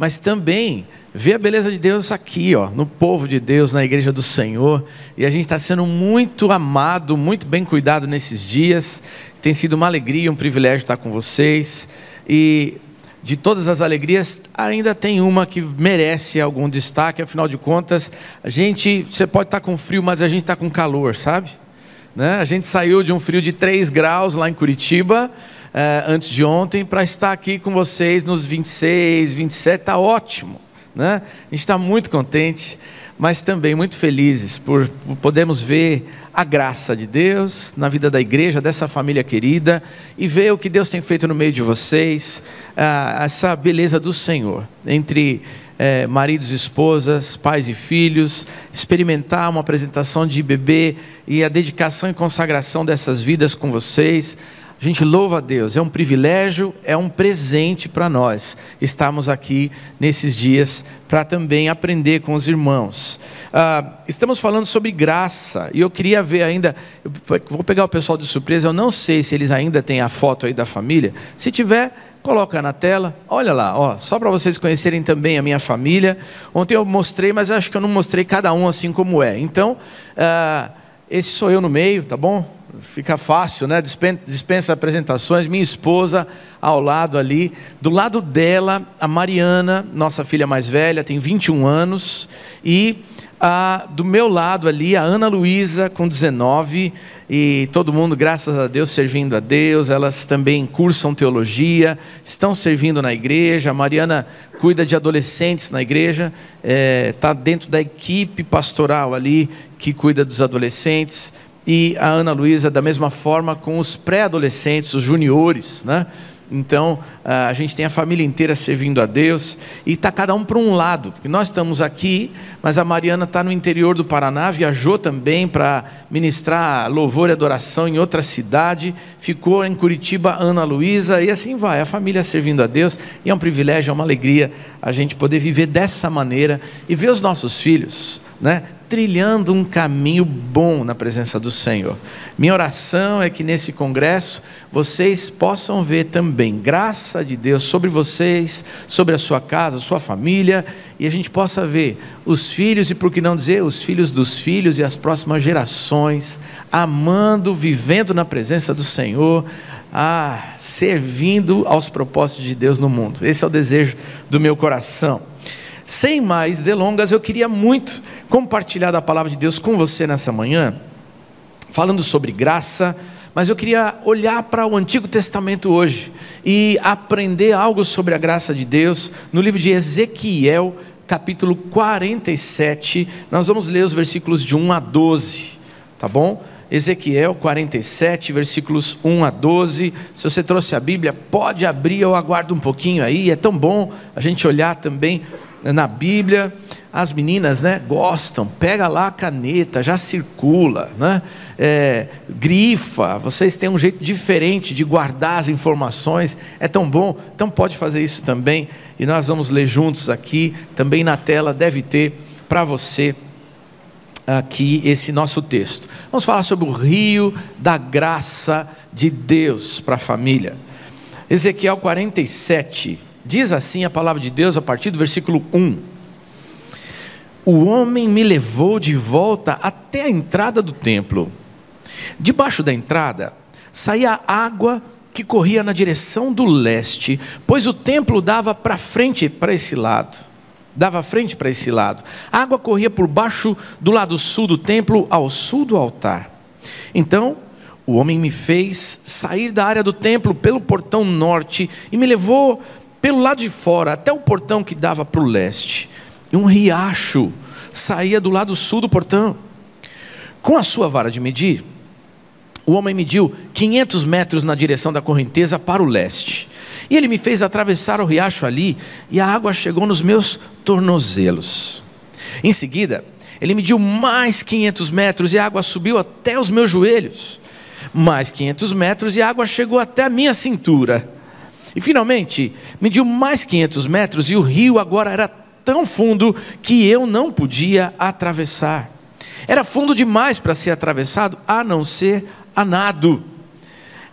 mas também ver a beleza de Deus aqui, ó, no povo de Deus, na igreja do Senhor. E a gente está sendo muito amado, muito bem cuidado nesses dias. Tem sido uma alegria, um privilégio estar com vocês. E de todas as alegrias, ainda tem uma que merece algum destaque. Afinal de contas, você pode estar com frio, mas a gente está com calor, sabe? Né? A gente saiu de um frio de 3 graus lá em Curitiba, antes de ontem, para estar aqui com vocês nos 26, 27, está ótimo, né? A gente está muito contente, mas também muito felizes por podermos ver a graça de Deus na vida da igreja, dessa família querida, e ver o que Deus tem feito no meio de vocês, essa beleza do Senhor, entre maridos e esposas, pais e filhos, experimentar uma apresentação de bebê e a dedicação e consagração dessas vidas com vocês. A gente louva a Deus, é um privilégio, é um presente para nós estarmos aqui nesses dias para também aprender com os irmãos. Estamos falando sobre graça, e eu queria ver ainda, vou pegar o pessoal de surpresa, eu não sei se eles ainda têm a foto aí da família. Se tiver, coloca na tela, olha lá, ó, só para vocês conhecerem também a minha família. Ontem eu mostrei, mas acho que eu não mostrei cada um assim como é. Então, esse sou eu no meio, tá bom? Fica fácil, né? Dispensa apresentações. Minha esposa ao lado ali. Do lado dela, a Mariana, nossa filha mais velha, tem 21 anos. E do meu lado ali, a Ana Luísa, com 19. E todo mundo, graças a Deus, servindo a Deus. Elas também cursam teologia, estão servindo na igreja. A Mariana cuida de adolescentes na igreja, está dentro da equipe pastoral ali, que cuida dos adolescentes. E a Ana Luísa, da mesma forma, com os pré-adolescentes, os juniores, né? Então, a gente tem a família inteira servindo a Deus, e está cada um para um lado, porque nós estamos aqui, mas a Mariana está no interior do Paraná, viajou também para ministrar louvor e adoração em outra cidade, ficou em Curitiba a Ana Luísa, e assim vai, a família servindo a Deus, e é um privilégio, é uma alegria a gente poder viver dessa maneira, e ver os nossos filhos, né, trilhando um caminho bom na presença do Senhor. Minha oração é que nesse congresso vocês possam ver também graça de Deus sobre vocês, sobre a sua casa, a sua família, e a gente possa ver os filhos, e por que não dizer os filhos dos filhos e as próximas gerações, amando, vivendo na presença do Senhor, servindo aos propósitos de Deus no mundo. Esse é o desejo do meu coração. Sem mais delongas, eu queria muito compartilhar da palavra de Deus com você nessa manhã, falando sobre graça, mas eu queria olhar para o Antigo Testamento hoje e aprender algo sobre a graça de Deus no livro de Ezequiel, capítulo 47. Nós vamos ler os versículos de 1 a 12, tá bom? Ezequiel 47, versículos 1 a 12. Se você trouxe a Bíblia, pode abrir, eu aguardo um pouquinho aí. É tão bom a gente olhar também na Bíblia. As meninas, né, gostam, pega lá a caneta, já circula, né? Grifa, vocês têm um jeito diferente de guardar as informações, é tão bom, então pode fazer isso também, e nós vamos ler juntos aqui, também na tela deve ter para você aqui esse nosso texto. Vamos falar sobre o rio da graça de Deus para a família. Ezequiel 47, diz assim a palavra de Deus a partir do versículo 1. O homem me levou de volta até a entrada do templo. Debaixo da entrada saía água que corria na direção do leste, pois o templo dava frente para esse lado. A água corria por baixo do lado sul do templo, ao sul do altar. Então o homem me fez sair da área do templo pelo portão norte e me levou pelo lado de fora até o portão que dava para o leste. E um riacho saía do lado sul do portão. Com a sua vara de medir, o homem mediu 500 metros na direção da correnteza para o leste. E ele me fez atravessar o riacho ali, e a água chegou nos meus tornozelos. Em seguida, ele mediu mais 500 metros, e a água subiu até os meus joelhos. Mais 500 metros, e a água chegou até a minha cintura. E finalmente, mediu mais 500 metros, e o rio agora era tão fundo que eu não podia atravessar. Era fundo demais para ser atravessado, a não ser a nado.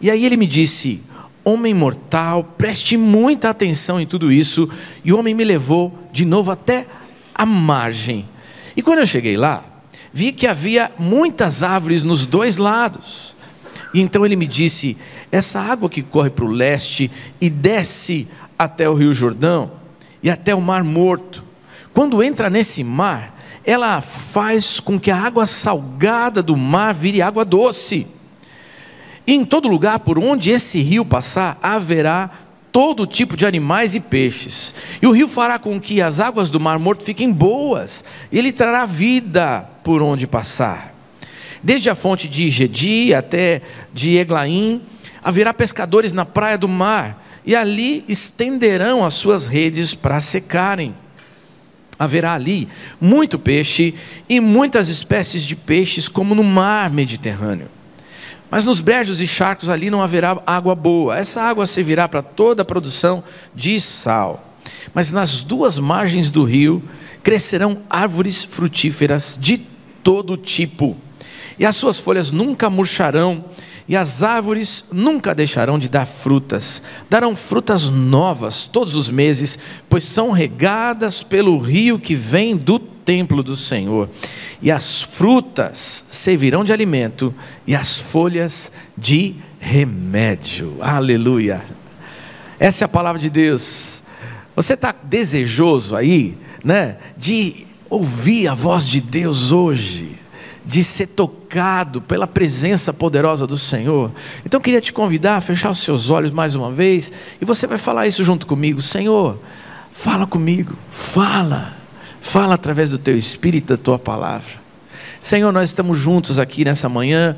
E aí ele me disse: homem mortal, preste muita atenção em tudo isso. E o homem me levou de novo até a margem. E quando eu cheguei lá, vi que havia muitas árvores nos dois lados. E então ele me disse: essa água que corre para o leste e desce até o rio Jordão e até o mar Morto, quando entra nesse mar, ela faz com que a água salgada do mar vire água doce. E em todo lugar por onde esse rio passar, haverá todo tipo de animais e peixes. E o rio fará com que as águas do mar Morto fiquem boas, e ele trará vida por onde passar. Desde a fonte de Gedi até de Eglaim, haverá pescadores na praia do mar, e ali estenderão as suas redes para secarem. Haverá ali muito peixe e muitas espécies de peixes, como no mar Mediterrâneo. Mas nos brejos e charcos ali não haverá água boa. Essa água servirá para toda a produção de sal. Mas nas duas margens do rio crescerão árvores frutíferas de todo tipo, e as suas folhas nunca murcharão, e as árvores nunca deixarão de dar frutas. Darão frutas novas todos os meses, pois são regadas pelo rio que vem do templo do Senhor. E as frutas servirão de alimento, e as folhas de remédio. Aleluia! Essa é a palavra de Deus. Você está desejoso aí, né, de ouvir a voz de Deus hoje, de ser tocado pela presença poderosa do Senhor? Então eu queria te convidar a fechar os seus olhos mais uma vez, e você vai falar isso junto comigo. Senhor, fala comigo, fala através do teu Espírito, da tua palavra. Senhor, nós estamos juntos aqui nessa manhã.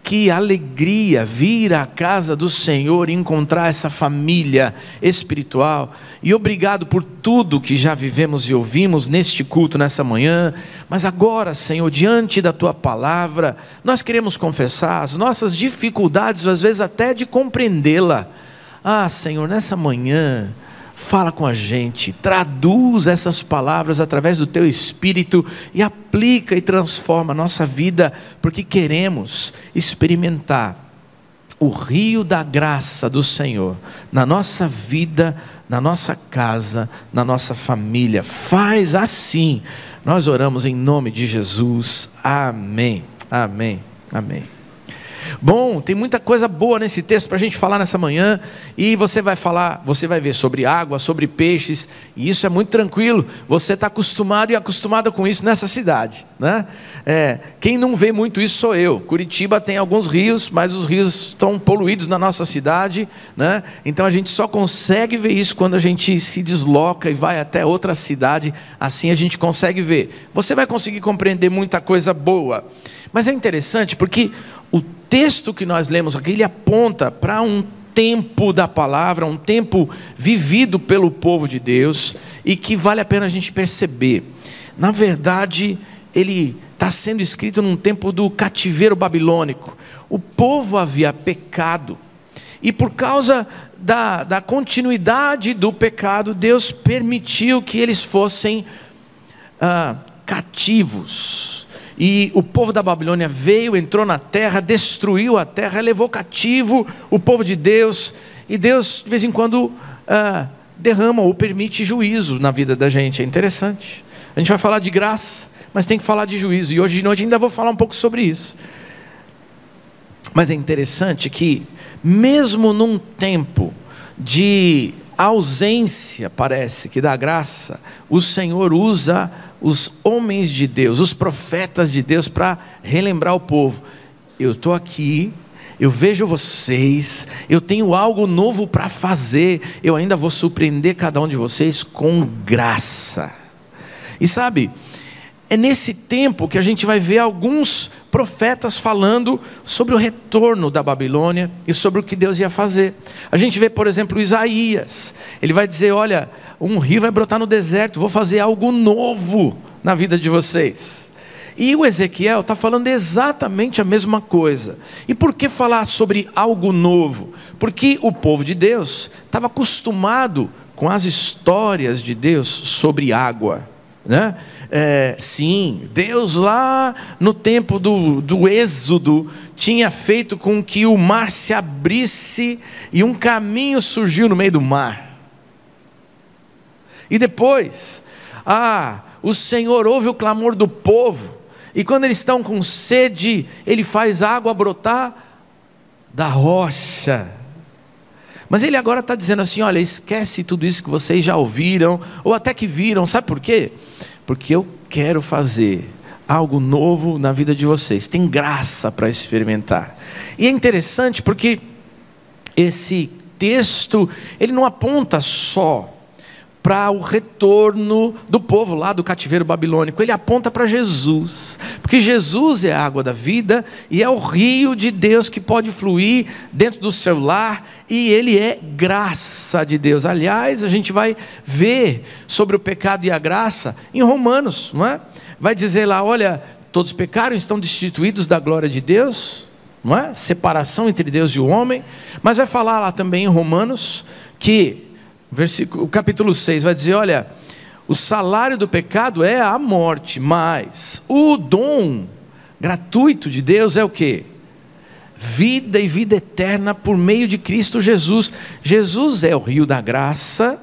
Que alegria vir à casa do Senhor e encontrar essa família espiritual. E obrigado por tudo que já vivemos e ouvimos neste culto nessa manhã. Mas agora, Senhor, diante da tua palavra, nós queremos confessar as nossas dificuldades, às vezes até de compreendê-la. Senhor, nessa manhã, fala com a gente, traduz essas palavras através do teu Espírito e aplica e transforma a nossa vida, porque queremos experimentar o rio da graça do Senhor na nossa vida, na nossa casa, na nossa família. Faz assim, nós oramos em nome de Jesus, amém, amém, amém. Bom, tem muita coisa boa nesse texto para a gente falar nessa manhã. E você vai ver sobre água, sobre peixes, e isso é muito tranquilo. Você está acostumado e acostumada com isso nessa cidade, né? Quem não vê muito isso sou eu. Curitiba tem alguns rios, mas os rios estão poluídos na nossa cidade, né? Então a gente só consegue ver isso quando a gente se desloca e vai até outra cidade. Assim a gente consegue ver. Você vai conseguir compreender muita coisa boa. Mas é interessante porque o texto que nós lemos aqui, ele aponta para um tempo da palavra, um tempo vivido pelo povo de Deus, e que vale a pena a gente perceber. Na verdade, ele está sendo escrito num tempo do cativeiro babilônico. O povo havia pecado, e por causa da continuidade do pecado, Deus permitiu que eles fossem cativos. E o povo da Babilônia veio, entrou na terra, destruiu a terra, levou cativo o povo de Deus. E Deus de vez em quando derrama ou permite juízo na vida da gente. É interessante. A gente vai falar de graça, mas tem que falar de juízo. E hoje de noite ainda vou falar um pouco sobre isso. Mas é interessante que mesmo num tempo de ausência, parece que da graça, o Senhor usa os homens de Deus, os profetas de Deus, para relembrar o povo: eu estou aqui, eu vejo vocês, eu tenho algo novo para fazer, eu ainda vou surpreender cada um de vocês com graça. E sabe, é nesse tempo que a gente vai ver alguns profetas falando sobre o retorno da Babilônia e sobre o que Deus ia fazer. A gente vê, por exemplo, Isaías. Ele vai dizer: olha, um rio vai brotar no deserto, vou fazer algo novo na vida de vocês. E o Ezequiel está falando exatamente a mesma coisa. E por que falar sobre algo novo? Porque o povo de Deus estava acostumado com as histórias de Deus sobre água, né? sim, Deus lá no tempo do Êxodo tinha feito com que o mar se abrisse e um caminho surgiu no meio do mar. E depois, o Senhor ouve o clamor do povo, e quando eles estão com sede, Ele faz água brotar da rocha. Mas Ele agora está dizendo assim: olha, esquece tudo isso que vocês já ouviram, ou até que viram. Sabe por quê? Porque eu quero fazer algo novo na vida de vocês. Tem graça para experimentar. E é interessante porque esse texto, ele não aponta só para o retorno do povo lá do cativeiro babilônico, ele aponta para Jesus, porque Jesus é a água da vida, e é o rio de Deus que pode fluir dentro do seu lar, e ele é graça de Deus. Aliás, a gente vai ver sobre o pecado e a graça em Romanos, não é? Vai dizer lá, olha, todos pecaram, estão destituídos da glória de Deus, não é? Separação entre Deus e o homem. Mas vai falar lá também em Romanos que o capítulo 6 vai dizer, olha, o salário do pecado é a morte, mas o dom gratuito de Deus é o quê? Vida e vida eterna por meio de Cristo Jesus. Jesus é o rio da graça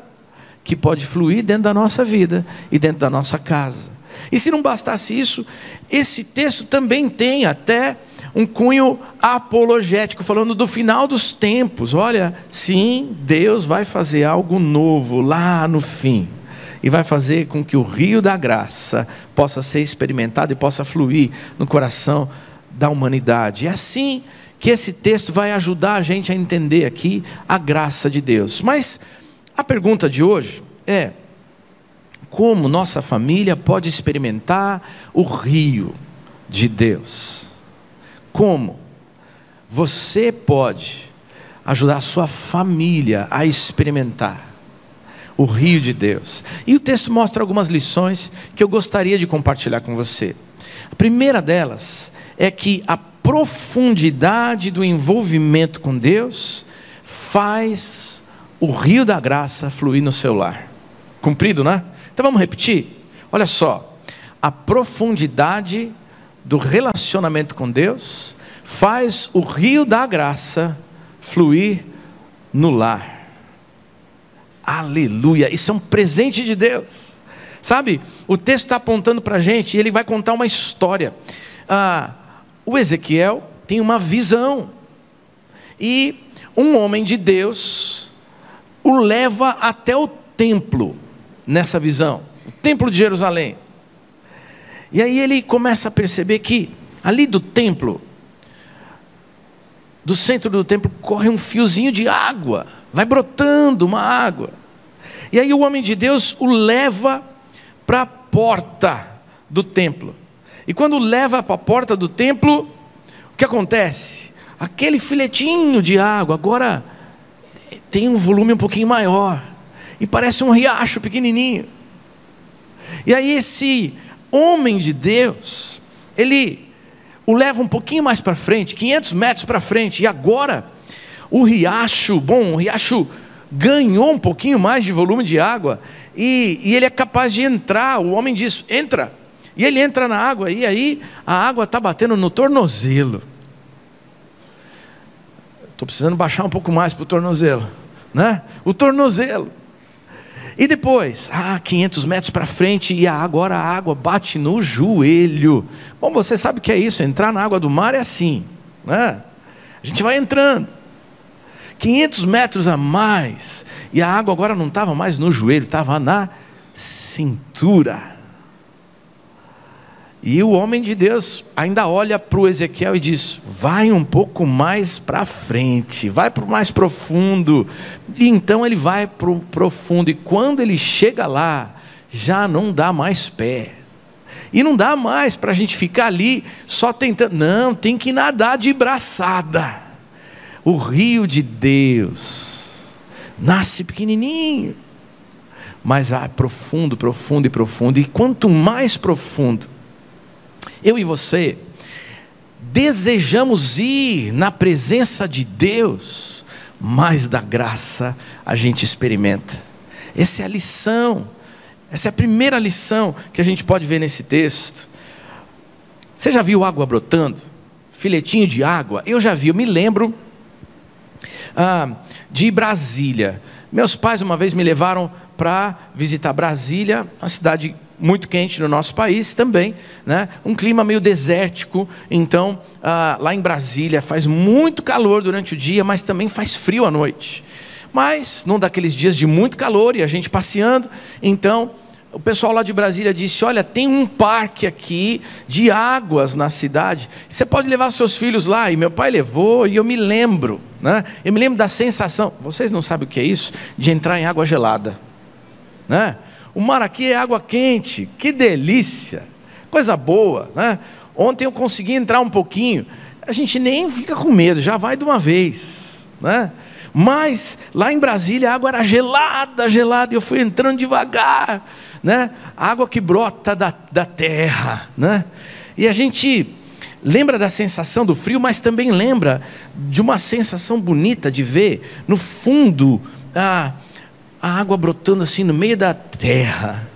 que pode fluir dentro da nossa vida e dentro da nossa casa. E se não bastasse isso, esse texto também tem até um cunho apologético, falando do final dos tempos. Olha, sim, Deus vai fazer algo novo lá no fim, e vai fazer com que o rio da graça possa ser experimentado e possa fluir no coração da humanidade. É assim que esse texto vai ajudar a gente a entender aqui a graça de Deus. Mas a pergunta de hoje é: como nossa família pode experimentar o rio de Deus? Como você pode ajudar a sua família a experimentar o rio de Deus? E o texto mostra algumas lições que eu gostaria de compartilhar com você. A primeira delas é que a profundidade do envolvimento com Deus faz o rio da graça fluir no seu lar. Cumprido, né? Então vamos repetir? Olha só, a profundidade do relacionamento com Deus faz o rio da graça fluir no lar. Aleluia, isso é um presente de Deus. Sabe, o texto está apontando para a gente, e ele vai contar uma história. O Ezequiel tem uma visão, e um homem de Deus o leva até o templo, nessa visão, o templo de Jerusalém. E aí ele começa a perceber que ali do templo, do centro do templo, corre um fiozinho de água, vai brotando uma água. E aí o homem de Deus o leva para a porta do templo. E quando leva para a porta do templo, o que acontece? Aquele filetinho de água agora tem um volume um pouquinho maior, e parece um riacho pequenininho. E aí esse homem de Deus, ele o leva um pouquinho mais para frente, 500 metros para frente, e agora o riacho ganhou um pouquinho mais de volume de água, e ele é capaz de entrar. O homem diz, entra, e ele entra na água, e aí a água está batendo no tornozelo. Estou precisando baixar um pouco mais para o tornozelo, né? O tornozelo. E depois, 500 metros para frente, e agora a água bate no joelho. Bom, você sabe o que é isso? Entrar na água do mar é assim, né? A gente vai entrando 500 metros a mais, e a água agora não estava mais no joelho, estava na cintura. E o homem de Deus ainda olha para o Ezequiel e diz, vai um pouco mais para frente, vai para o mais profundo. E então ele vai para o profundo, e quando ele chega lá, já não dá mais pé, e não dá mais para a gente ficar ali só tentando, não, tem que nadar de braçada. O rio de Deus nasce pequenininho, mas vai profundo, profundo e profundo, e quanto mais profundo eu e você desejamos ir na presença de Deus, mais da graça a gente experimenta. Essa é a lição Essa é a primeira lição que a gente pode ver nesse texto. Você já viu água brotando? Filetinho de água? Eu já vi, eu me lembro de Brasília. Meus pais uma vez me levaram para visitar Brasília, uma cidade muito quente no nosso país também, né? Um clima meio desértico. Então, lá em Brasília faz muito calor durante o dia, mas também faz frio à noite. Mas, num daqueles dias de muito calor, e a gente passeando, então, o pessoal lá de Brasília disse: olha, tem um parque aqui de águas na cidade, você pode levar seus filhos lá. E meu pai levou, e eu me lembro, né? Eu me lembro da sensação, vocês não sabem o que é isso? De entrar em água gelada, né? O mar aqui é água quente, que delícia, coisa boa, né? Ontem eu consegui entrar um pouquinho, a gente nem fica com medo, já vai de uma vez, né? Mas lá em Brasília a água era gelada, gelada, e eu fui entrando devagar, né? Água que brota da terra, né? E a gente lembra da sensação do frio, mas também lembra de uma sensação bonita de ver no fundo a água brotando assim no meio da terra,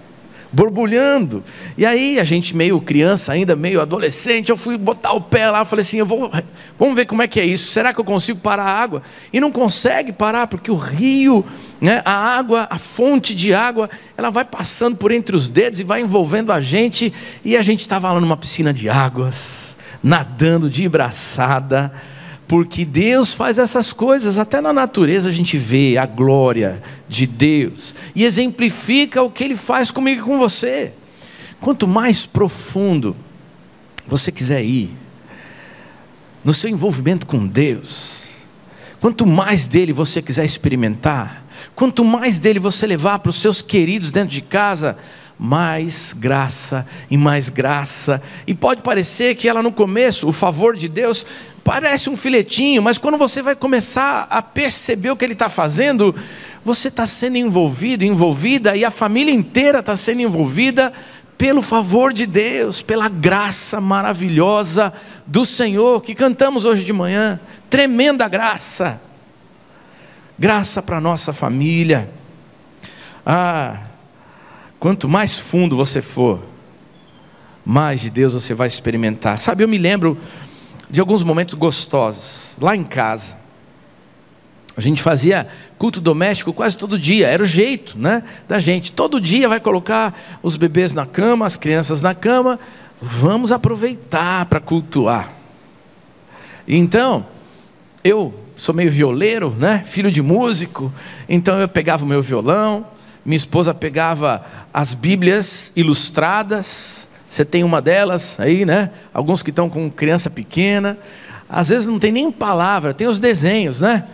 borbulhando. E aí a gente meio criança ainda, meio adolescente, eu fui botar o pé lá, falei assim, vamos ver como é que é isso, será que eu consigo parar a água? E não consegue parar, porque o rio, né, a água, a fonte de água, ela vai passando por entre os dedos e vai envolvendo a gente. E a gente estava lá numa piscina de águas, nadando de braçada, porque Deus faz essas coisas. Até na natureza a gente vê a glória de Deus, e exemplifica o que Ele faz comigo e com você. Quanto mais profundo você quiser ir no seu envolvimento com Deus, quanto mais dele você quiser experimentar, quanto mais dele você levar para os seus queridos dentro de casa, mais graça e mais graça. E pode parecer que ela no começo, o favor de Deus, parece um filetinho, mas quando você vai começar a perceber o que Ele está fazendo, você está sendo envolvido, envolvida, e a família inteira está sendo envolvida pelo favor de Deus, pela graça maravilhosa do Senhor, que cantamos hoje de manhã. Tremenda graça, graça para a nossa família. Quanto mais fundo você for, mais de Deus você vai experimentar. Sabe, eu me lembro de alguns momentos gostosos, lá em casa. A gente fazia culto doméstico quase todo dia, era o jeito, né, da gente. Todo dia vai colocar os bebês na cama, as crianças na cama, vamos aproveitar para cultuar. Então, eu sou meio violeiro, né, filho de músico, então eu pegava o meu violão, minha esposa pegava as Bíblias ilustradas. Você tem uma delas aí, né? Alguns que estão com criança pequena, às vezes não tem nem palavra, tem os desenhos, né?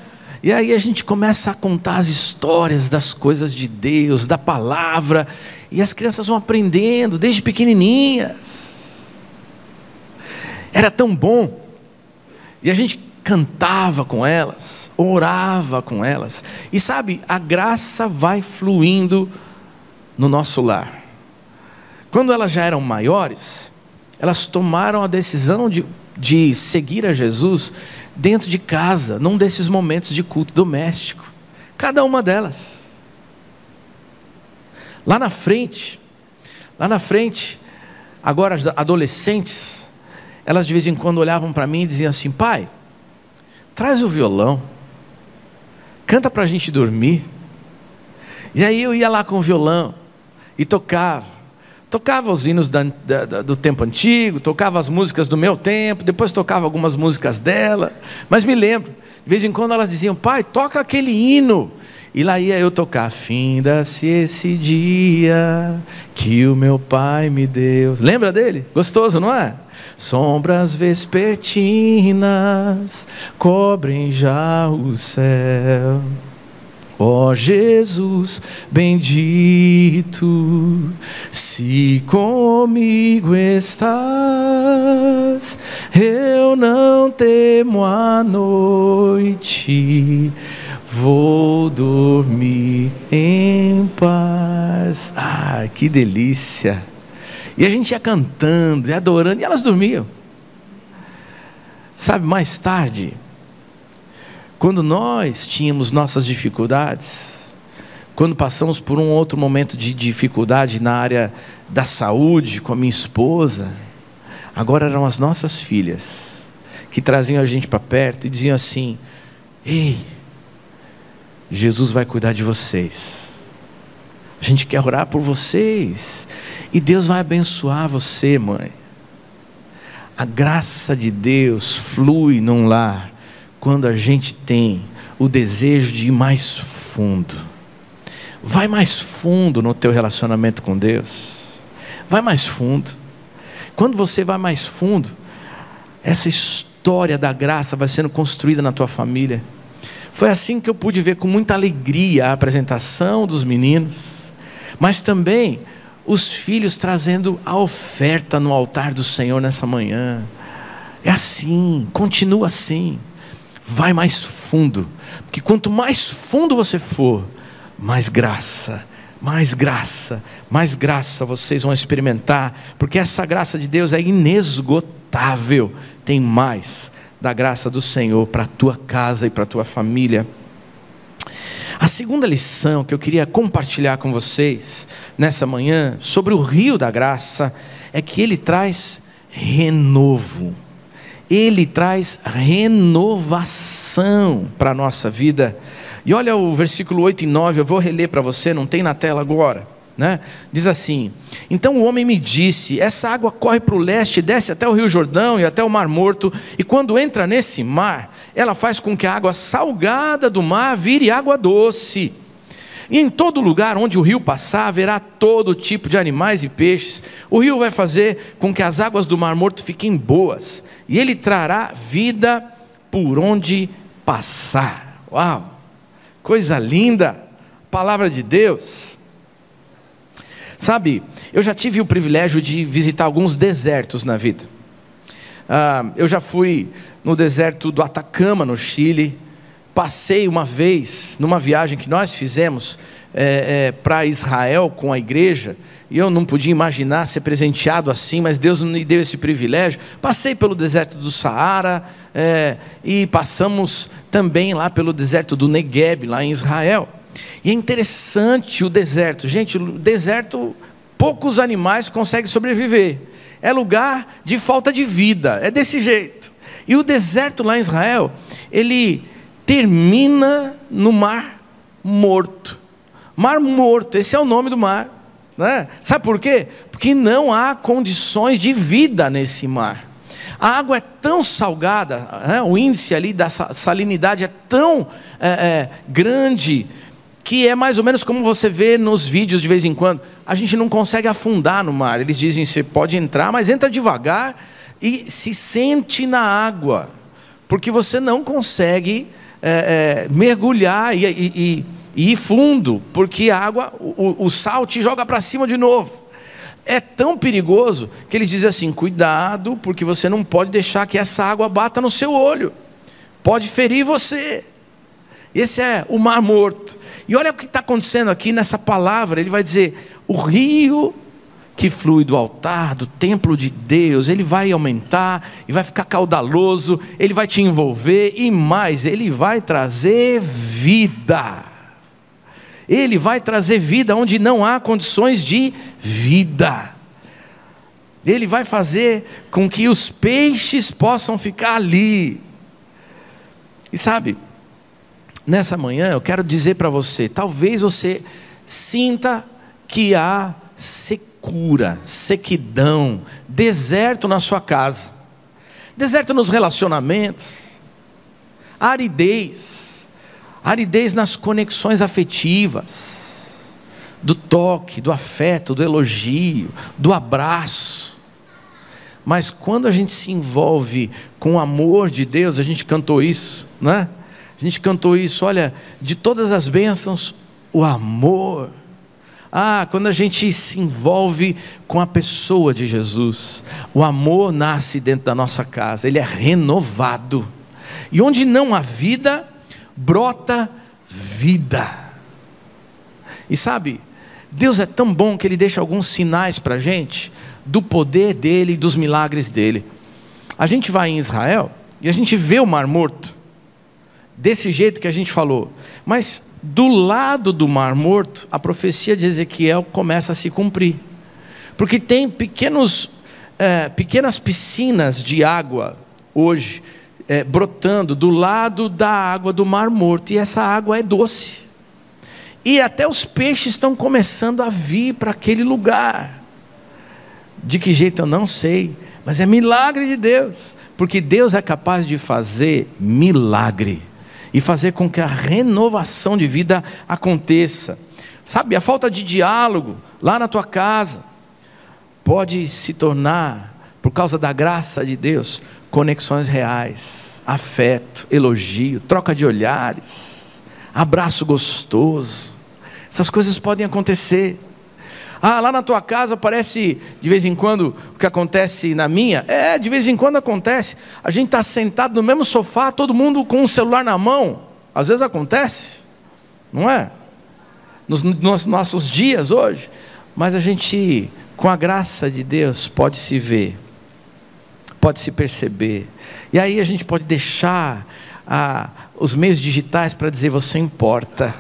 E aí a gente começa a contar as histórias das coisas de Deus, da palavra, e as crianças vão aprendendo desde pequenininhas. Era tão bom. E a gente cantava com elas, orava com elas. E sabe, a graça vai fluindo no nosso lar. Quando elas já eram maiores, elas tomaram a decisão de seguir a Jesus dentro de casa, num desses momentos de culto doméstico. Cada uma delas. Lá na frente, agora as adolescentes, elas de vez em quando olhavam para mim e diziam assim: pai, traz o violão, canta para a gente dormir. E aí eu ia lá com o violão e tocava os hinos do tempo antigo, tocava as músicas do meu tempo, depois tocava algumas músicas dela. Mas me lembro, de vez em quando elas diziam: pai, toca aquele hino. E lá ia eu tocar: finda-se esse dia que o meu pai me deu. Lembra dele? Gostoso, não é? Sombras vespertinas cobrem já o céu. Ó Jesus bendito, se comigo estás, eu não temo a noite, vou dormir em paz. Que delícia! E a gente ia cantando e adorando, e elas dormiam. Sabe, mais tarde, quando nós tínhamos nossas dificuldades, quando passamos por um outro momento de dificuldade na área da saúde, com a minha esposa, agora eram as nossas filhas que traziam a gente para perto e diziam assim: ei, Jesus vai cuidar de vocês, a gente quer orar por vocês, e Deus vai abençoar você, mãe. A graça de Deus flui num lar quando a gente tem o desejo de ir mais fundo. Vai mais fundo no teu relacionamento com Deus. Vai mais fundo. Quando você vai mais fundo, essa história da graça vai sendo construída na tua família. Foi assim que eu pude ver com muita alegria a apresentação dos meninos, mas também os filhos trazendo a oferta no altar do Senhor nessa manhã. É assim, continua assim. Vai mais fundo, porque quanto mais fundo você for, mais graça, mais graça, mais graça vocês vão experimentar, porque essa graça de Deus é inesgotável. Tem mais da graça do Senhor para a tua casa e para a tua família. A segunda lição que eu queria compartilhar com vocês nessa manhã sobre o rio da graça é que ele traz renovo. Ele traz renovação para a nossa vida. E olha o versículo 8 e 9, eu vou reler para você, não tem na tela agora, né? Diz assim: então o homem me disse, essa água corre para o leste, desce até o rio Jordão e até o mar Morto, e quando entra nesse mar, ela faz com que a água salgada do mar vire água doce. E em todo lugar onde o rio passar, haverá todo tipo de animais e peixes. O rio vai fazer com que as águas do mar Morto fiquem boas, e ele trará vida por onde passar. Uau, coisa linda, palavra de Deus. Sabe, eu já tive o privilégio de visitar alguns desertos na vida. Eu já fui no deserto do Atacama, no Chile. Passei uma vez, numa viagem que nós fizemos para Israel com a igreja, e eu não podia imaginar ser presenteado assim, mas Deus me deu esse privilégio. Passei pelo deserto do Saara, e passamos também lá pelo deserto do Negueb, lá em Israel. E é interessante o deserto, gente, o deserto, poucos animais conseguem sobreviver, é lugar de falta de vida, é desse jeito. E o deserto lá em Israel, ele termina no Mar Morto. Mar Morto, esse é o nome do mar, né? Sabe por quê? Porque não há condições de vida nesse mar. A água é tão salgada, né? O índice ali da salinidade é tão grande, que é mais ou menos como você vê nos vídeos de vez em quando. A gente não consegue afundar no mar. Eles dizem, você pode entrar, mas entra devagar e se sente na água, porque você não consegue mergulhar e ir fundo, porque a água, o sal te joga para cima de novo. É tão perigoso que eles dizem assim: cuidado, porque você não pode deixar que essa água bata no seu olho, pode ferir você. Esse é o Mar Morto. E olha o que está acontecendo aqui nessa palavra. Ele vai dizer: o rio que flui do altar, do templo de Deus, ele vai aumentar e vai ficar caudaloso, ele vai te envolver, e mais, ele vai trazer vida. Ele vai trazer vida onde não há condições de vida. Ele vai fazer com que os peixes possam ficar ali. E sabe, nessa manhã eu quero dizer para você, talvez você sinta que há secura, sequidão, deserto na sua casa, deserto nos relacionamentos, aridez nas conexões afetivas, do toque, do afeto, do elogio, do abraço. Mas quando a gente se envolve com o amor de Deus, a gente cantou isso, né? A gente cantou isso, olha, de todas as bênçãos, o amor. Quando a gente se envolve com a pessoa de Jesus, o amor nasce dentro da nossa casa, ele é renovado. E onde não há vida, brota vida. E sabe, Deus é tão bom que Ele deixa alguns sinais para a gente, do poder dEle e dos milagres dEle. A gente vai em Israel, e a gente vê o Mar Morto, desse jeito que a gente falou. Mas do lado do Mar Morto, a profecia de Ezequiel começa a se cumprir. Porque tem pequenas piscinas de água hoje brotando do lado da água do Mar Morto. E essa água é doce. E até os peixes estão começando a vir para aquele lugar. De que jeito eu não sei, mas é milagre de Deus. Porque Deus é capaz de fazer milagre e fazer com que a renovação de vida aconteça. Sabe, a falta de diálogo lá na tua casa pode se tornar, por causa da graça de Deus, conexões reais, afeto, elogio, troca de olhares, abraço gostoso. Essas coisas podem acontecer. Lá na tua casa parece de vez em quando o que acontece na minha. De vez em quando acontece. A gente está sentado no mesmo sofá, todo mundo com um celular na mão. Às vezes acontece, não é? Nos nossos dias hoje. Mas a gente, com a graça de Deus, pode se ver, pode se perceber. E aí a gente pode deixar os meios digitais para dizer: você importa.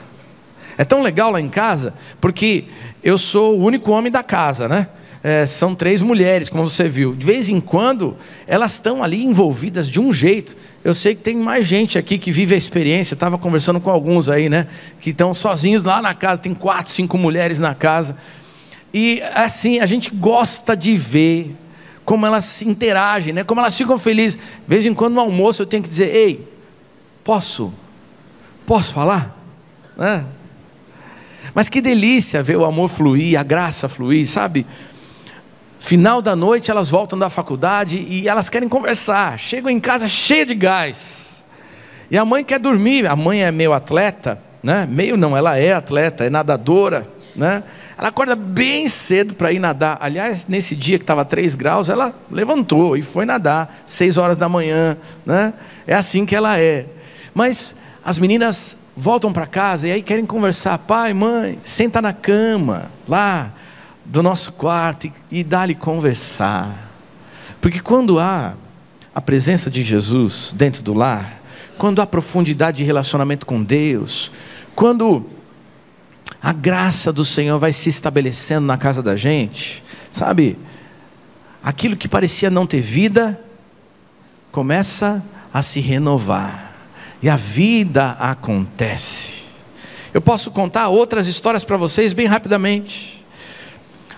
É tão legal lá em casa, porque eu sou o único homem da casa, né? São 3 mulheres, como você viu. De vez em quando, elas estão ali envolvidas de um jeito. Eu sei que tem mais gente aqui que vive a experiência. Estava conversando com alguns aí, né? Que estão sozinhos lá na casa. Tem 4, 5 mulheres na casa. E assim, a gente gosta de ver como elas se interagem, né? Como elas ficam felizes. De vez em quando no almoço eu tenho que dizer: ei, posso falar? Mas que delícia ver o amor fluir, a graça fluir, sabe? Final da noite elas voltam da faculdade e elas querem conversar. Chegam em casa cheia de gás. E a mãe quer dormir. A mãe é meio atleta, né? Meio não, ela é atleta, é nadadora, né? Ela acorda bem cedo para ir nadar. Aliás, nesse dia que estava 3 graus, ela levantou e foi nadar 6 horas da manhã, né? É assim que ela é. Mas as meninas voltam para casa e aí querem conversar. Pai, mãe, senta na cama lá do nosso quarto e dá-lhe conversar. Porque quando há a presença de Jesus dentro do lar, quando há profundidade de relacionamento com Deus, quando a graça do Senhor vai se estabelecendo na casa da gente, sabe, aquilo que parecia não ter vida começa a se renovar. E a vida acontece. Eu posso contar outras histórias para vocês bem rapidamente.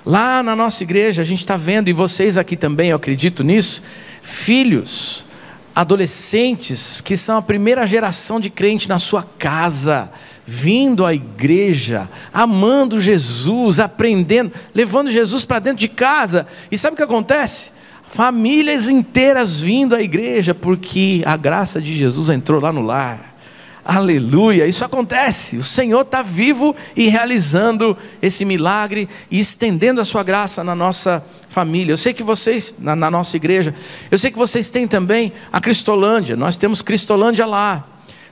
Lá na nossa igreja a gente está vendo, e vocês aqui também, eu acredito nisso, filhos, adolescentes que são a primeira geração de crente na sua casa, vindo à igreja, amando Jesus, aprendendo, levando Jesus para dentro de casa. E sabe o que acontece? Famílias inteiras vindo à igreja, porque a graça de Jesus entrou lá no lar. Aleluia, isso acontece. O Senhor está vivo e realizando esse milagre e estendendo a sua graça na nossa família. Eu sei que vocês, na nossa igreja, eu sei que vocês têm também a Cristolândia. Nós temos Cristolândia lá.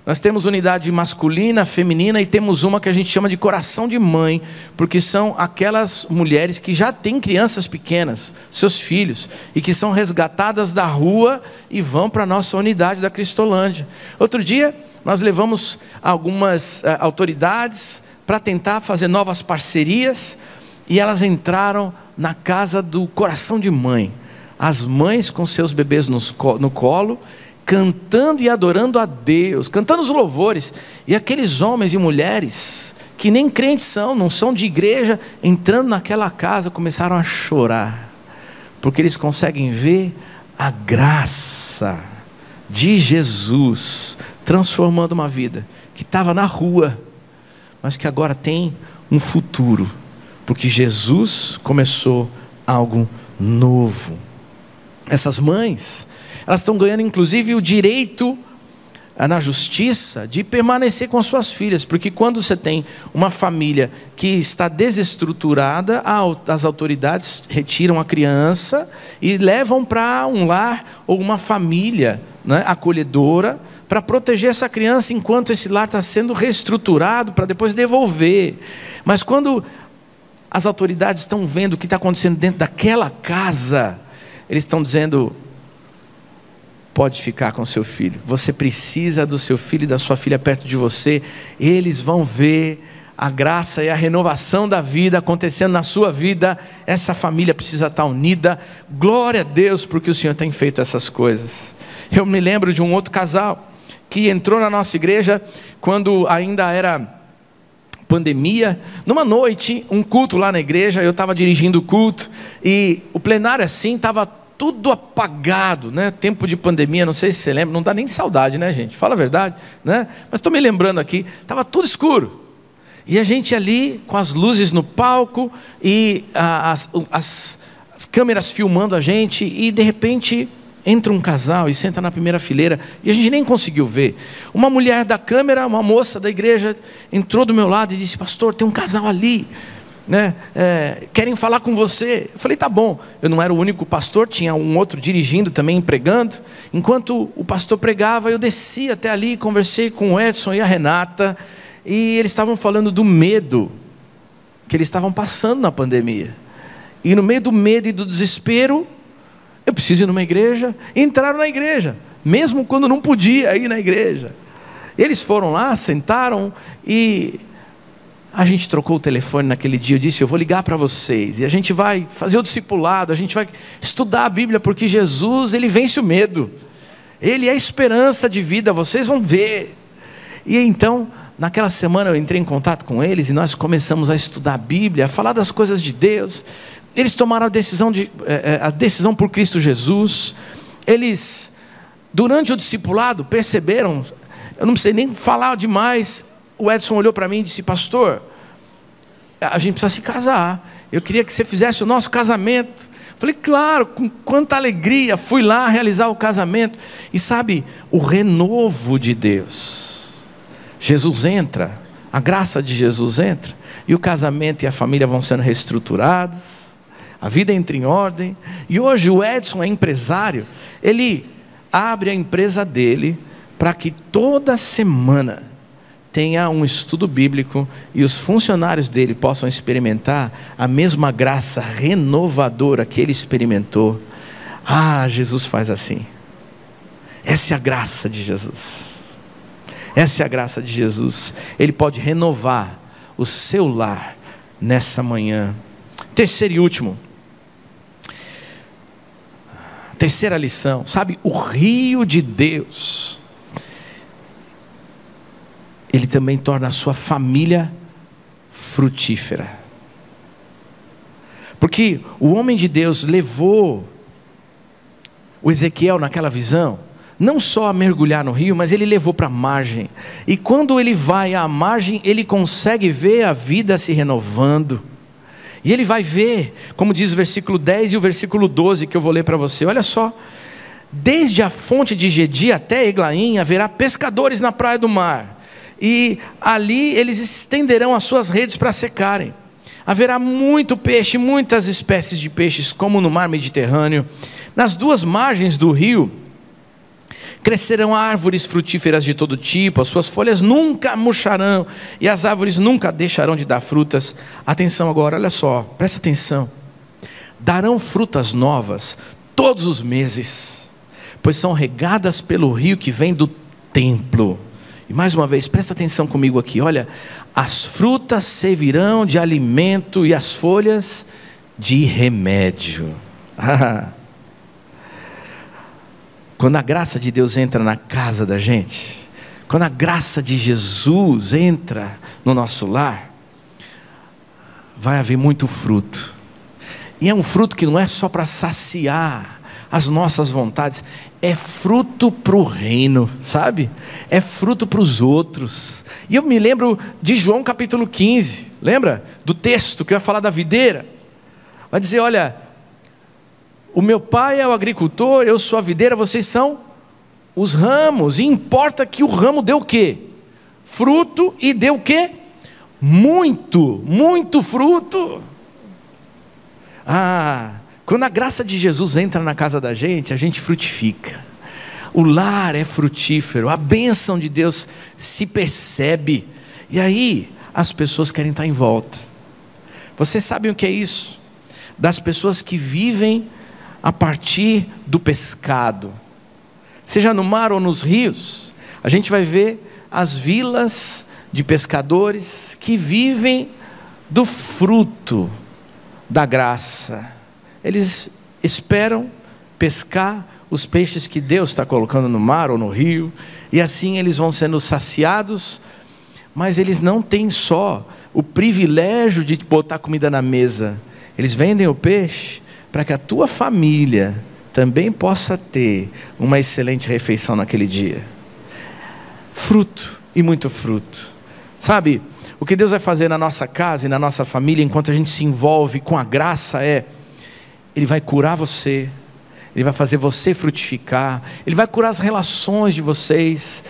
Nós temos unidade masculina, feminina, e temos uma que a gente chama de coração de mãe, porque são aquelas mulheres que já têm crianças pequenas, seus filhos, e que são resgatadas da rua e vão para a nossa unidade da Cristolândia. Outro dia nós levamos algumas autoridades para tentar fazer novas parcerias, e elas entraram na casa do coração de mãe, as mães com seus bebês no colo, cantando e adorando a Deus, cantando os louvores, e aqueles homens e mulheres, que nem crentes são, não são de igreja, entrando naquela casa, começaram a chorar, porque eles conseguem ver a graça de Jesus, transformando uma vida, que estava na rua, mas que agora tem um futuro, porque Jesus começou algo novo. Essas mães, elas estão ganhando inclusive o direito na justiça de permanecer com suas filhas, porque quando você tem uma família que está desestruturada, as autoridades retiram a criança e levam para um lar ou uma família, né, acolhedora, para proteger essa criança enquanto esse lar está sendo reestruturado para depois devolver. Mas quando as autoridades estão vendo o que está acontecendo dentro daquela casa, eles estão dizendo: pode ficar com seu filho. Você precisa do seu filho e da sua filha perto de você. Eles vão ver a graça e a renovação da vida acontecendo na sua vida. Essa família precisa estar unida. Glória a Deus porque o Senhor tem feito essas coisas. Eu me lembro de um outro casal que entrou na nossa igreja quando ainda era pandemia. Numa noite, um culto lá na igreja, eu estava dirigindo o culto e o plenário assim estava tudo apagado, né? Tempo de pandemia, não sei se você lembra, não dá nem saudade, né, gente? Fala a verdade, né? Mas estou me lembrando aqui, estava tudo escuro. E a gente ali com as luzes no palco e as câmeras filmando a gente, e de repente entra um casal e senta na primeira fileira, e a gente nem conseguiu ver. Uma mulher da câmera, uma moça da igreja, entrou do meu lado e disse: pastor, tem um casal ali, né? Querem falar com você. Eu falei: tá bom. Eu não era o único pastor, tinha um outro dirigindo também, pregando. Enquanto o pastor pregava, eu desci até ali, conversei com o Edson e a Renata, e eles estavam falando do medo que eles estavam passando na pandemia. E no meio do medo e do desespero, eu preciso ir numa igreja. Entraram na igreja, mesmo quando não podia ir na igreja. Eles foram lá, sentaram, e a gente trocou o telefone naquele dia. Eu disse: eu vou ligar para vocês, e a gente vai fazer o discipulado, a gente vai estudar a Bíblia, porque Jesus, Ele vence o medo, Ele é a esperança de vida, vocês vão ver. E então, naquela semana eu entrei em contato com eles, e nós começamos a estudar a Bíblia, a falar das coisas de Deus. Eles tomaram a decisão por Cristo Jesus. Eles, durante o discipulado, perceberam, eu não precisei nem falar demais, o Edson olhou para mim e disse: pastor, a gente precisa se casar, eu queria que você fizesse o nosso casamento. Falei: claro, com quanta alegria. Fui lá realizar o casamento. E sabe, o renovo de Deus, Jesus entra, a graça de Jesus entra, e o casamento e a família vão sendo reestruturados, a vida entra em ordem. E hoje o Edson é empresário. Ele abre a empresa dele para que toda semana tenha um estudo bíblico, e os funcionários dele possam experimentar a mesma graça renovadora que ele experimentou. Jesus faz assim. Essa é a graça de Jesus. Essa é a graça de Jesus. Ele pode renovar o seu lar nessa manhã. Terceiro e último, terceira lição, sabe, o rio de Deus, ele também torna a sua família frutífera. Porque o homem de Deus levou o Ezequiel naquela visão, não só a mergulhar no rio, mas ele levou para a margem. E quando ele vai à margem, ele consegue ver a vida se renovando. E ele vai ver, como diz o versículo 10 e o versículo 12, que eu vou ler para você. Olha só: desde a fonte de Gedi até Eglaim haverá pescadores na praia do mar, e ali eles estenderão as suas redes para secarem. Haverá muito peixe, muitas espécies de peixes, como no mar Mediterrâneo. Nas duas margens do rio crescerão árvores frutíferas de todo tipo, as suas folhas nunca murcharão, e as árvores nunca deixarão de dar frutas. Atenção agora, olha só, presta atenção. Darão frutas novas todos os meses, pois são regadas pelo rio que vem do templo. E mais uma vez, presta atenção comigo aqui, olha: as frutas servirão de alimento e as folhas de remédio. Quando a graça de Deus entra na casa da gente, quando a graça de Jesus entra no nosso lar, vai haver muito fruto. E é um fruto que não é só para saciar as nossas vontades, é fruto para o reino, sabe? É fruto para os outros. E eu me lembro de João capítulo 15, lembra? Do texto que eu ia falar da videira. Vai dizer: olha, o meu pai é o agricultor, eu sou a videira, vocês são os ramos. E importa que o ramo dê o quê? Fruto. E dê o quê? Muito, muito fruto. Quando a graça de Jesus entra na casa da gente, a gente frutifica. O lar é frutífero, a bênção de Deus se percebe. E aí as pessoas querem estar em volta. Vocês sabem o que é isso? Das pessoas que vivem a partir do pescado. seja no mar ou nos rios, a gente vai ver as vilas de pescadores que vivem do fruto da graça. Eles esperam pescar os peixes que Deus está colocando no mar ou no rio, e assim eles vão sendo saciados, mas eles não têm só o privilégio de botar comida na mesa, eles vendem o peixe para que a tua família também possa ter uma excelente refeição naquele dia. Fruto, e muito fruto. Sabe, o que Deus vai fazer na nossa casa e na nossa família, enquanto a gente se envolve com a graça, Ele vai curar você, Ele vai fazer você frutificar, Ele vai curar as relações de vocês.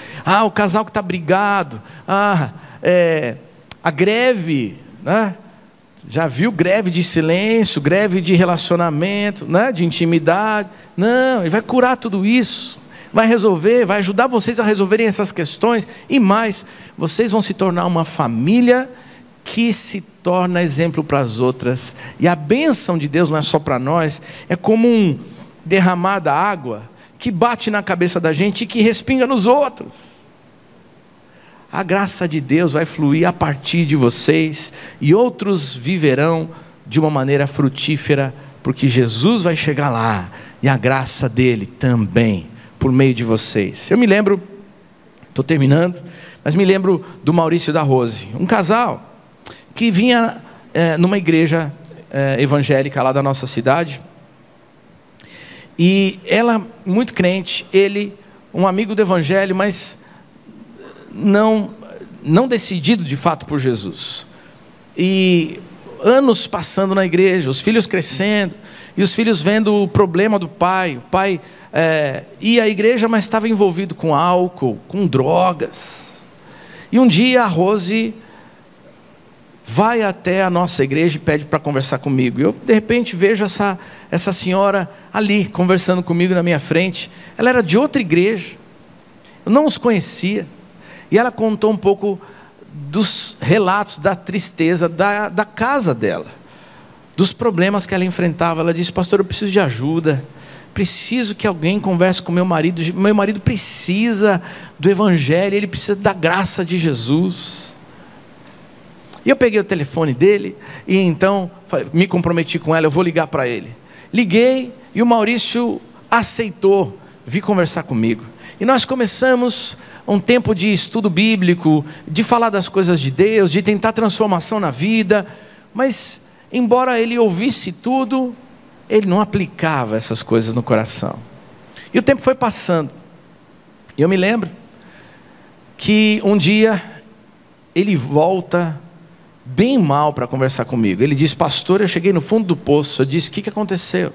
O casal que está brigado, a greve, né? Já viu greve de silêncio, greve de relacionamento, né? De intimidade. Não, Ele vai curar tudo isso, vai resolver, vai ajudar vocês a resolverem essas questões, e mais, vocês vão se tornar uma família que se torna exemplo para as outras, e a bênção de Deus não é só para nós, é como um derramar da água, que bate na cabeça da gente e que respinga nos outros. A graça de Deus vai fluir a partir de vocês, e outros viverão de uma maneira frutífera, porque Jesus vai chegar lá, e a graça dele também, por meio de vocês. Eu me lembro, estou terminando, mas me lembro do Maurício e da Rose, um casal que vinha numa igreja evangélica lá da nossa cidade, e ela muito crente, ele um amigo do evangelho, mas não decidido de fato por Jesus, e anos passando na igreja, os filhos crescendo, e os filhos vendo o problema do pai. O pai ia à igreja, mas estava envolvido com álcool, com drogas. E um dia a Rose vai até a nossa igreja e pede para conversar comigo. Eu de repente vejo essa senhora ali conversando comigo na minha frente. Ela era de outra igreja, eu não os conhecia, e ela contou um pouco dos relatos da tristeza da casa dela, dos problemas que ela enfrentava. Ela disse: pastor, eu preciso de ajuda, preciso que alguém converse com meu marido precisa do evangelho, ele precisa da graça de Jesus. E eu peguei o telefone dele, e então me comprometi com ela, eu vou ligar para ele. Liguei, e o Maurício aceitou vir conversar comigo, e nós começamos um tempo de estudo bíblico, de falar das coisas de Deus, de tentar transformação na vida. Mas embora ele ouvisse tudo, ele não aplicava essas coisas no coração. E o tempo foi passando, e eu me lembro que um dia ele volta bem mal para conversar comigo. Ele disse: pastor, eu cheguei no fundo do poço. Eu disse: o que aconteceu?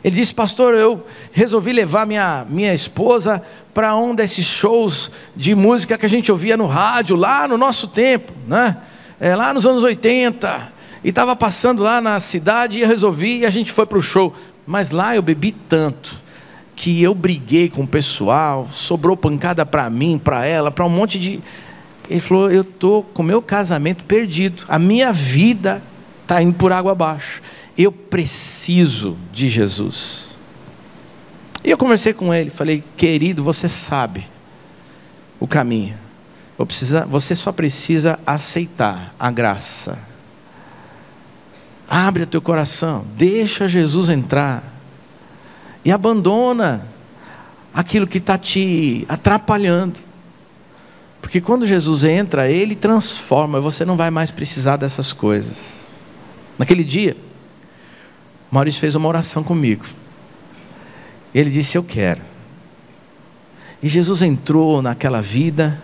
Ele disse: pastor, eu resolvi levar minha esposa para um desses shows de música que a gente ouvia no rádio, lá no nosso tempo, né? Lá nos anos 80, e estava passando lá na cidade, e eu resolvi, e a gente foi para o show. Mas lá eu bebi tanto, que eu briguei com o pessoal, sobrou pancada para mim, para ela, para um monte de... Ele falou: eu estou com o meu casamento perdido, a minha vida está indo por água abaixo, eu preciso de Jesus. E eu conversei com ele, falei: querido, você sabe o caminho, você só precisa aceitar a graça. Abre o teu coração, deixa Jesus entrar, e abandona aquilo que está te atrapalhando, porque quando Jesus entra, Ele transforma, você não vai mais precisar dessas coisas. Naquele dia, Maurício fez uma oração comigo, ele disse: eu quero. E Jesus entrou naquela vida,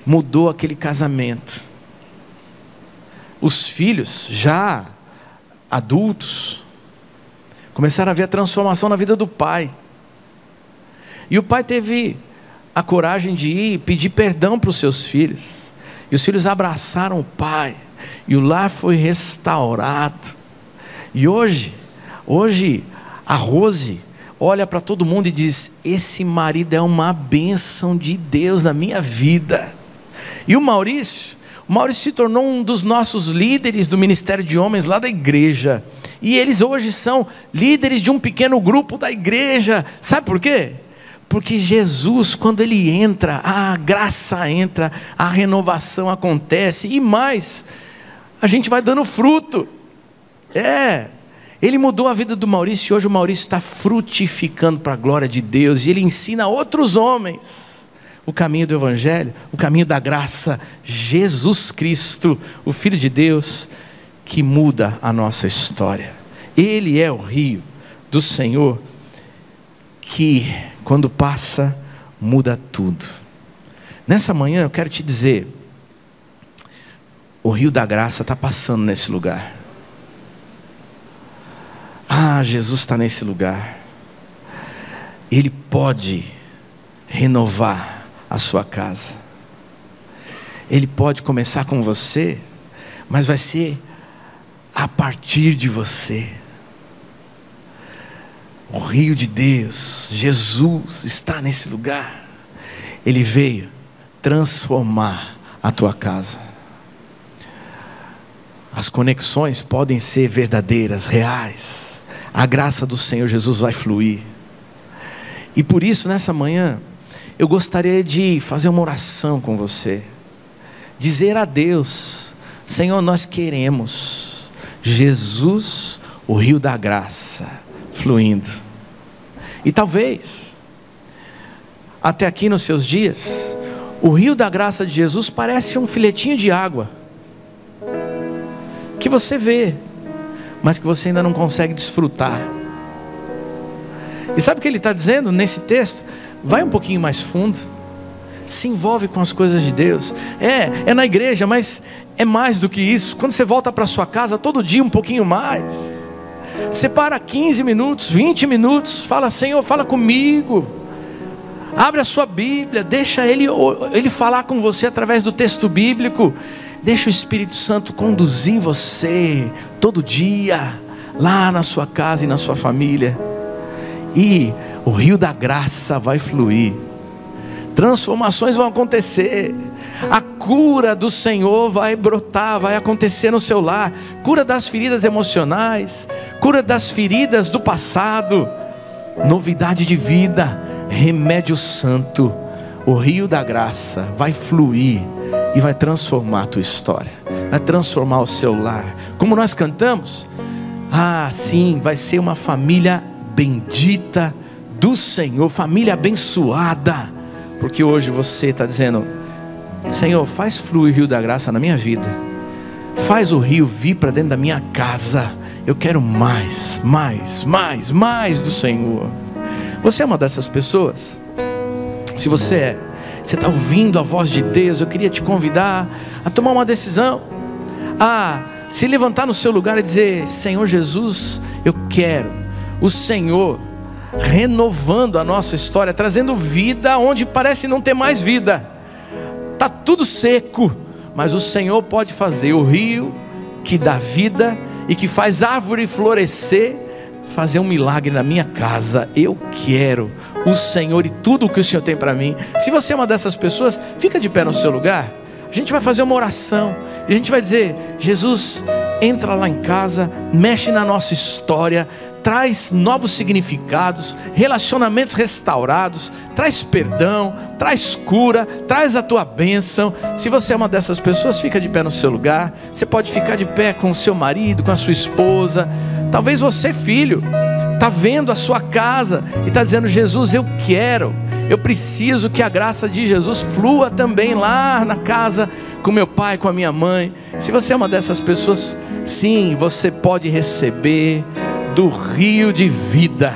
mudou aquele casamento. Os filhos, já adultos, começaram a ver a transformação na vida do pai. E o pai teve a coragem de ir pedir perdão para os seus filhos, e os filhos abraçaram o pai, e o lar foi restaurado. E hoje a Rose olha para todo mundo e diz: esse marido é uma bênção de Deus na minha vida. E o Maurício se tornou um dos nossos líderes do Ministério de Homens lá da igreja. E eles hoje são líderes de um pequeno grupo da igreja. Sabe por quê? Porque Jesus, quando Ele entra, a graça entra, a renovação acontece. E mais, a gente vai dando fruto. Ele mudou a vida do Maurício e hoje o Maurício está frutificando para a glória de Deus. E ele ensina a outros homens o caminho do Evangelho, o caminho da graça. Jesus Cristo, o Filho de Deus, que muda a nossa história. Ele é o rio do Senhor que, quando passa, muda tudo. Nessa manhã eu quero te dizer, o rio da graça está passando nesse lugar. Jesus está nesse lugar. Ele pode renovar a sua casa. Ele pode começar com você, mas vai ser a partir de você. O rio de Deus, Jesus, está nesse lugar. Ele veio transformar a tua casa. As conexões podem ser verdadeiras, reais. A graça do Senhor Jesus vai fluir. E por isso, nessa manhã, eu gostaria de fazer uma oração com você. Dizer a Deus: Senhor, nós queremos Jesus, o rio da graça, fluindo. E talvez, até aqui nos seus dias, o rio da graça de Jesus parece um filetinho de água, que você vê, mas que você ainda não consegue desfrutar. E sabe o que ele está dizendo nesse texto? Vai um pouquinho mais fundo, se envolve com as coisas de Deus. É na igreja, mas é mais do que isso. Quando você volta para sua casa, todo dia um pouquinho mais. Separa 15 minutos, 20 minutos, fala: Senhor, fala comigo. Abre a sua Bíblia, deixa Ele falar com você através do texto bíblico. Deixa o Espírito Santo conduzir você todo dia, lá na sua casa e na sua família. E o rio da graça vai fluir. Transformações vão acontecer. A cura do Senhor vai brotar, vai acontecer no seu lar. Cura das feridas emocionais, cura das feridas do passado, novidade de vida, remédio santo. O rio da graça vai fluir e vai transformar a tua história, vai transformar o seu lar. Como nós cantamos, sim, vai ser uma família bendita do Senhor, família abençoada. Porque hoje você está dizendo: Senhor, faz fluir o rio da graça na minha vida, faz o rio vir para dentro da minha casa. Eu quero mais do Senhor. Você é uma dessas pessoas? Se você está ouvindo a voz de Deus, eu queria te convidar a tomar uma decisão, a se levantar no seu lugar e dizer: Senhor Jesus, eu quero o Senhor renovando a nossa história, trazendo vida onde parece não ter mais vida. Está tudo seco, mas o Senhor pode fazer o rio que dá vida e que faz árvore florescer, fazer um milagre na minha casa. Eu quero o Senhor e tudo o que o Senhor tem para mim. Se você é uma dessas pessoas, fica de pé no seu lugar. A gente vai fazer uma oração e a gente vai dizer: Jesus, entra lá em casa, mexe na nossa história, traz novos significados, relacionamentos restaurados, traz perdão, traz cura, traz a tua bênção. Se você é uma dessas pessoas, fica de pé no seu lugar. Você pode ficar de pé com o seu marido, com a sua esposa. Talvez você, filho, está vendo a sua casa e está dizendo: Jesus, eu preciso que a graça de Jesus flua também lá na casa, com meu pai, com a minha mãe. Se você é uma dessas pessoas, sim, você pode receber do rio de vida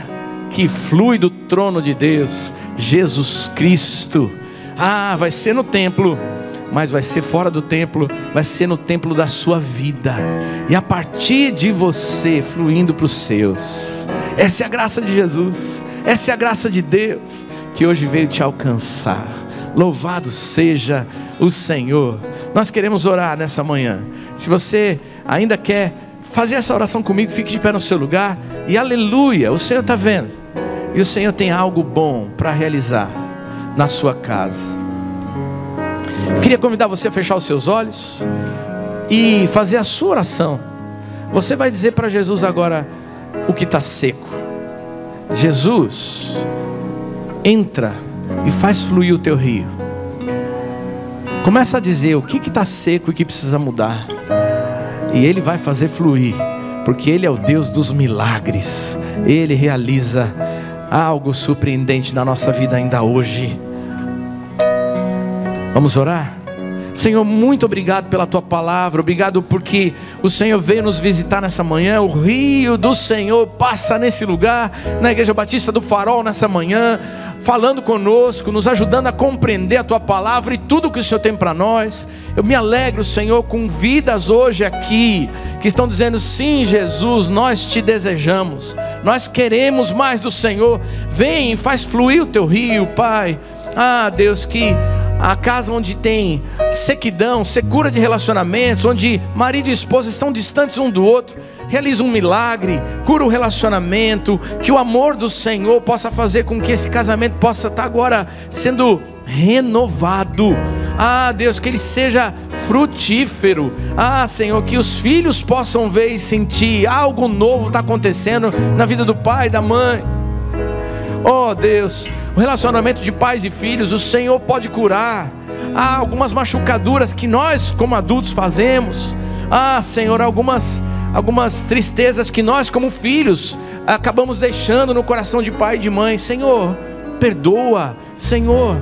que flui do trono de Deus, Jesus Cristo. Vai ser no templo, mas vai ser fora do templo, vai ser no templo da sua vida, e a partir de você fluindo para os seus. Essa é a graça de Jesus, essa é a graça de Deus que hoje veio te alcançar. Louvado seja o Senhor. Nós queremos orar nessa manhã. Se você ainda quer fazer essa oração comigo, fique de pé no seu lugar. E aleluia, o Senhor está vendo, e o Senhor tem algo bom para realizar na sua casa. Eu queria convidar você a fechar os seus olhos e fazer a sua oração. Você vai dizer para Jesus agora o que está seco. Jesus, entra e faz fluir o teu rio. Começa a dizer o que está seco e que precisa mudar. E Ele vai fazer fluir, porque Ele é o Deus dos milagres. Ele realiza algo surpreendente na nossa vida ainda hoje. Vamos orar? Senhor, muito obrigado pela Tua palavra. Obrigado porque o Senhor veio nos visitar nessa manhã. O rio do Senhor passa nesse lugar, na Igreja Batista do Farol nessa manhã, falando conosco, nos ajudando a compreender a Tua palavra e tudo que o Senhor tem para nós. Eu me alegro, Senhor, com vidas hoje aqui que estão dizendo: sim, Jesus, nós Te desejamos, nós queremos mais do Senhor. Vem e faz fluir o Teu rio, Pai. Deus, que a casa onde tem sequidão, secura de relacionamentos, onde marido e esposa estão distantes um do outro, realiza um milagre, cura o relacionamento, que o amor do Senhor possa fazer com que esse casamento possa estar agora sendo renovado. Deus, que ele seja frutífero. Senhor, que os filhos possam ver e sentir algo novo está acontecendo na vida do pai, da mãe. Deus, o relacionamento de pais e filhos, o Senhor pode curar. Há algumas machucaduras que nós como adultos fazemos. Senhor, algumas tristezas que nós como filhos acabamos deixando no coração de pai e de mãe. Senhor, perdoa. Senhor,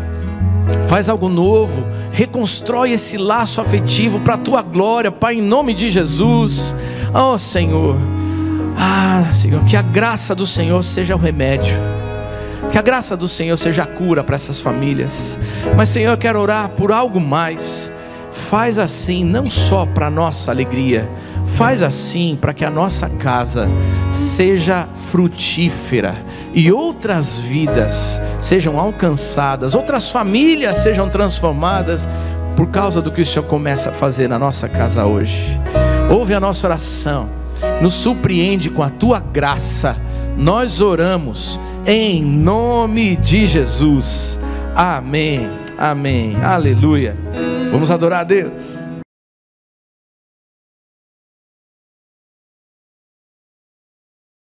faz algo novo, reconstrói esse laço afetivo para a Tua glória, Pai, em nome de Jesus. Senhor, Senhor, que a graça do Senhor seja o remédio, que a graça do Senhor seja a cura para essas famílias. Mas, Senhor, eu quero orar por algo mais. Faz assim, não só para a nossa alegria, faz assim para que a nossa casa seja frutífera e outras vidas sejam alcançadas, outras famílias sejam transformadas por causa do que o Senhor começa a fazer na nossa casa hoje. Ouve a nossa oração, nos surpreende com a Tua graça. Nós oramos em nome de Jesus. Amém, amém, aleluia. Vamos adorar a Deus.